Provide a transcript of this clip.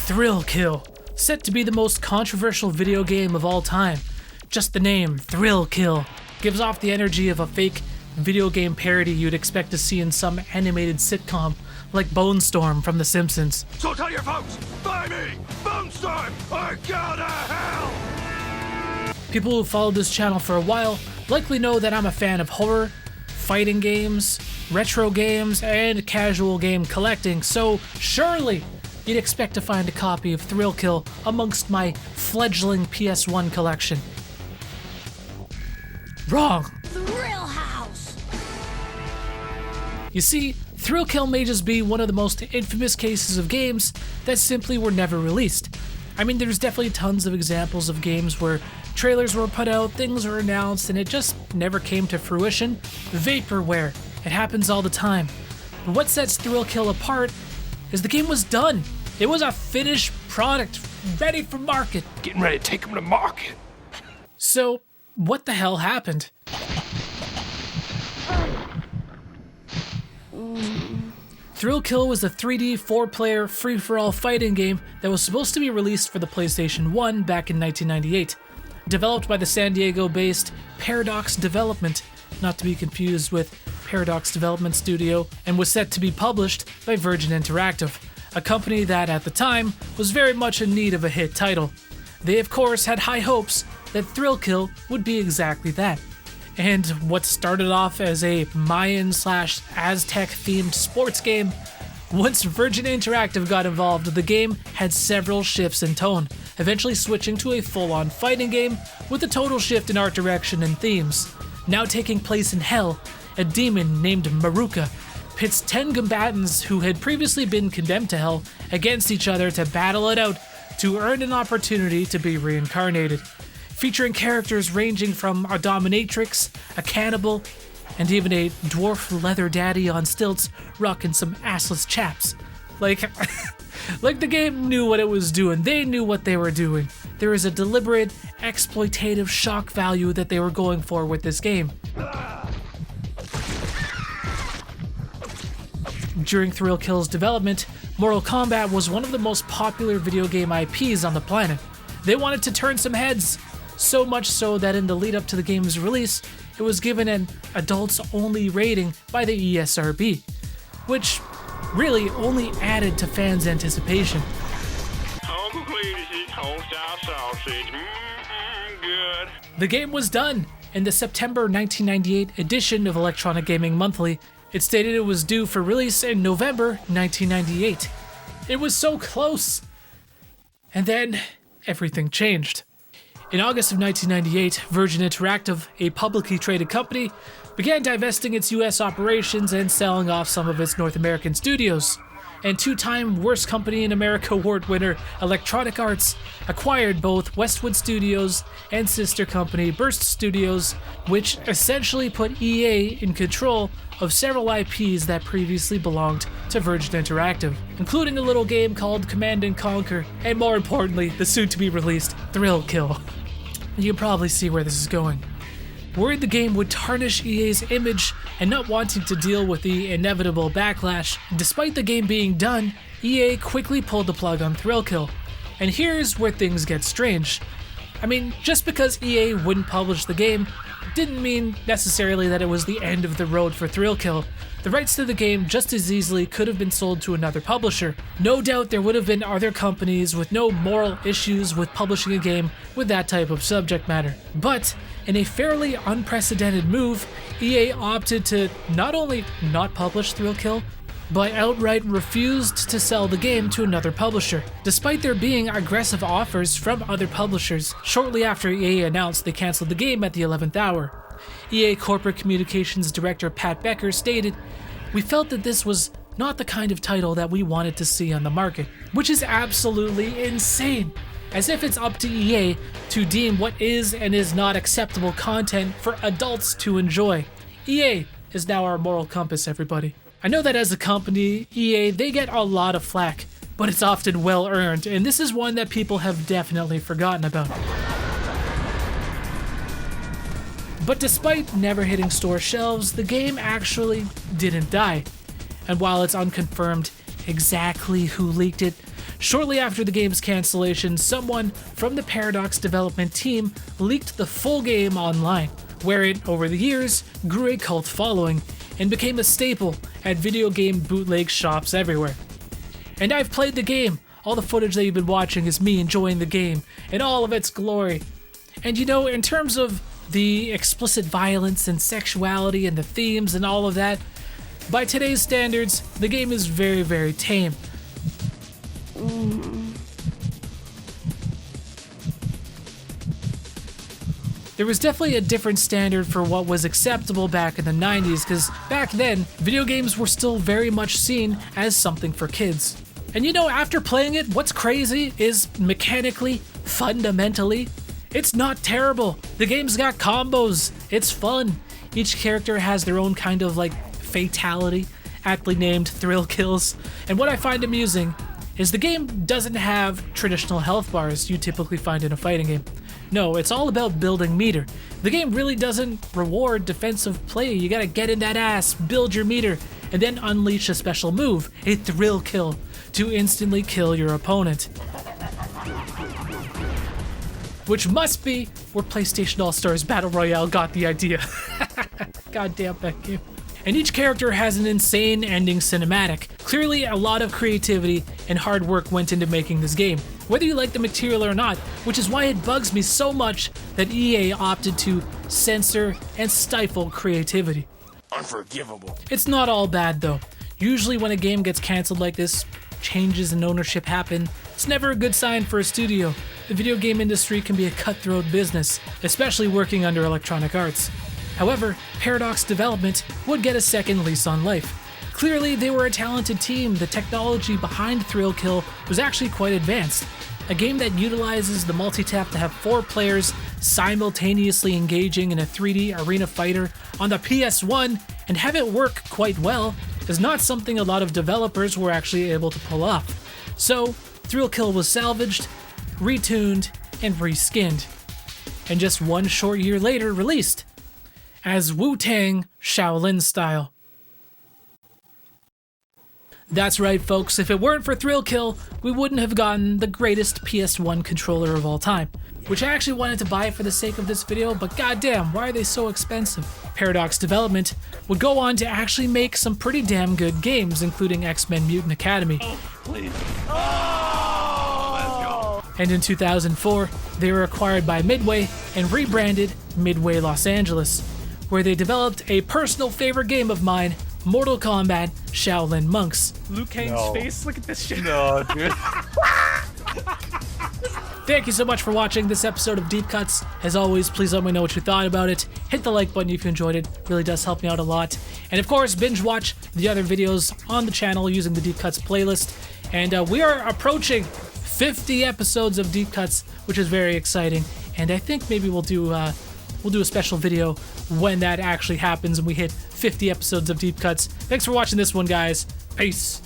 Thrill Kill, set to be the most controversial video game of all time. Just the name, Thrill Kill, gives off the energy of a fake video game parody you'd expect to see in some animated sitcom like Bone Storm from The Simpsons. So tell your folks, buy me, Bone Storm, or go to hell! People who followed this channel for a while likely know that I'm a fan of horror, fighting games, retro games, and casual game collecting, so surely you'd expect to find a copy of Thrill Kill amongst my fledgling PS1 collection. Wrong. Thrill House! You see, Thrill Kill may just be one of the most infamous cases of games that simply were never released. I mean, there's definitely tons of examples of games where trailers were put out, things were announced, and it just never came to fruition. Vaporware. It happens all the time. But what sets Thrill Kill apart is the game was done. It was a finished product, ready for market. Getting ready to take them to market. So, what the hell happened? Thrill Kill was a 3D 4-player free-for-all fighting game that was supposed to be released for the PlayStation 1 back in 1998. Developed by the San Diego-based Paradox Development, not to be confused with Paradox Development Studio, and was set to be published by Virgin Interactive, a company that at the time was very much in need of a hit title. They of course had high hopes that Thrill Kill would be exactly that. And what started off as a Mayan/Aztec themed sports game, once Virgin Interactive got involved, the game had several shifts in tone, eventually switching to a full-on fighting game with a total shift in art direction and themes. Now taking place in Hell, a demon named Maruka pits 10 combatants who had previously been condemned to Hell against each other to battle it out to earn an opportunity to be reincarnated. Featuring characters ranging from a dominatrix, a cannibal, and even a dwarf leather daddy on stilts rocking some assless chaps. Like the game knew what it was doing. They knew what they were doing. There is a deliberate, exploitative shock value that they were going for with this game. During Thrill Kill's development, Mortal Kombat was one of the most popular video game IPs on the planet. They wanted to turn some heads, so much so that in the lead up to the game's release, it was given an adults-only rating by the ESRB, which really only added to fans' anticipation. Uncle Cletus's homestyle sausage, good. The game was done. In the September 1998 edition of Electronic Gaming Monthly, it stated it was due for release in November 1998. It was so close! And then, everything changed. In August of 1998, Virgin Interactive, a publicly traded company, began divesting its US operations and selling off some of its North American studios. And two-time Worst Company in America award winner Electronic Arts acquired both Westwood Studios and sister company Burst Studios, which essentially put EA in control of several IPs that previously belonged to Virgin Interactive, including a little game called Command & Conquer, and more importantly, the soon-to-be-released Thrill Kill. You can probably see where this is going. Worried the game would tarnish EA's image and not wanting to deal with the inevitable backlash, despite the game being done, EA quickly pulled the plug on Thrill Kill. And here's where things get strange. I mean, just because EA wouldn't publish the game didn't mean necessarily that it was the end of the road for Thrill Kill. The rights to the game just as easily could have been sold to another publisher. No doubt there would have been other companies with no moral issues with publishing a game with that type of subject matter. But in a fairly unprecedented move, EA opted to not only not publish Thrill Kill, but outright refused to sell the game to another publisher, despite there being aggressive offers from other publishers shortly after EA announced they canceled the game at the 11th hour. EA Corporate Communications Director Pat Becker stated, "We felt that this was not the kind of title that we wanted to see on the market," which is absolutely insane, as if it's up to EA to deem what is and is not acceptable content for adults to enjoy. EA is now our moral compass, everybody. I know that as a company, EA, they get a lot of flack, but it's often well earned, and this is one that people have definitely forgotten about. But despite never hitting store shelves, the game actually didn't die. And while it's unconfirmed exactly who leaked it, Shortly after the game's cancellation, someone from the Paradox development team leaked the full game online, where it, over the years, grew a cult following and became a staple at video game bootleg shops everywhere. And I've played the game. All the footage that you've been watching is me enjoying the game in all of its glory. And you know, in terms of the explicit violence and sexuality and the themes and all of that, by today's standards, the game is very, very tame. There was definitely a different standard for what was acceptable back in the 90s, because back then, video games were still very much seen as something for kids. And you know, after playing it, what's crazy is mechanically, fundamentally, it's not terrible. The game's got combos, it's fun. Each character has their own kind of like fatality, aptly named thrill kills. And what I find amusing is the game doesn't have traditional health bars you typically find in a fighting game. No, it's all about building meter. The game really doesn't reward defensive play. You gotta get in that ass, build your meter, and then unleash a special move, a thrill kill, to instantly kill your opponent. Which must be where PlayStation All-Stars Battle Royale got the idea. God damn that game. And each character has an insane ending cinematic. Clearly, a lot of creativity and hard work went into making this game, whether you like the material or not, which is why it bugs me so much that EA opted to censor and stifle creativity. Unforgivable. It's not all bad though. Usually when a game gets cancelled like this, changes in ownership happen, it's never a good sign for a studio. The video game industry can be a cutthroat business, especially working under Electronic Arts. However, Paradox Development would get a second lease on life. Clearly, they were a talented team. The technology behind Thrill Kill was actually quite advanced. A game that utilizes the multi-tap to have 4 players simultaneously engaging in a 3D arena fighter on the PS1 and have it work quite well is not something a lot of developers were actually able to pull off. So, Thrill Kill was salvaged, retuned, and reskinned, and just one short year later released as Wu-Tang Shaolin style. That's right, folks, if it weren't for Thrill Kill, we wouldn't have gotten the greatest PS1 controller of all time, which I actually wanted to buy for the sake of this video, but goddamn, why are they so expensive? Paradox Development would go on to actually make some pretty damn good games, including X-Men Mutant Academy. Please. Oh, let's go. And in 2004, they were acquired by Midway and rebranded Midway Los Angeles, where they developed a personal favorite game of mine, Mortal Kombat Shaolin Monks. Liu Kang's face, look at this shit. No, dude. Thank you so much for watching this episode of Deep Cuts. As always, please let me know what you thought about it. Hit the like button if you enjoyed it. It really does help me out a lot. And of course, binge watch the other videos on the channel using the Deep Cuts playlist. And we are approaching 50 episodes of Deep Cuts, which is very exciting. And I think maybe we'll do a special video when that actually happens and we hit 50 episodes of Deep Cuts. Thanks for watching this one, guys. Peace.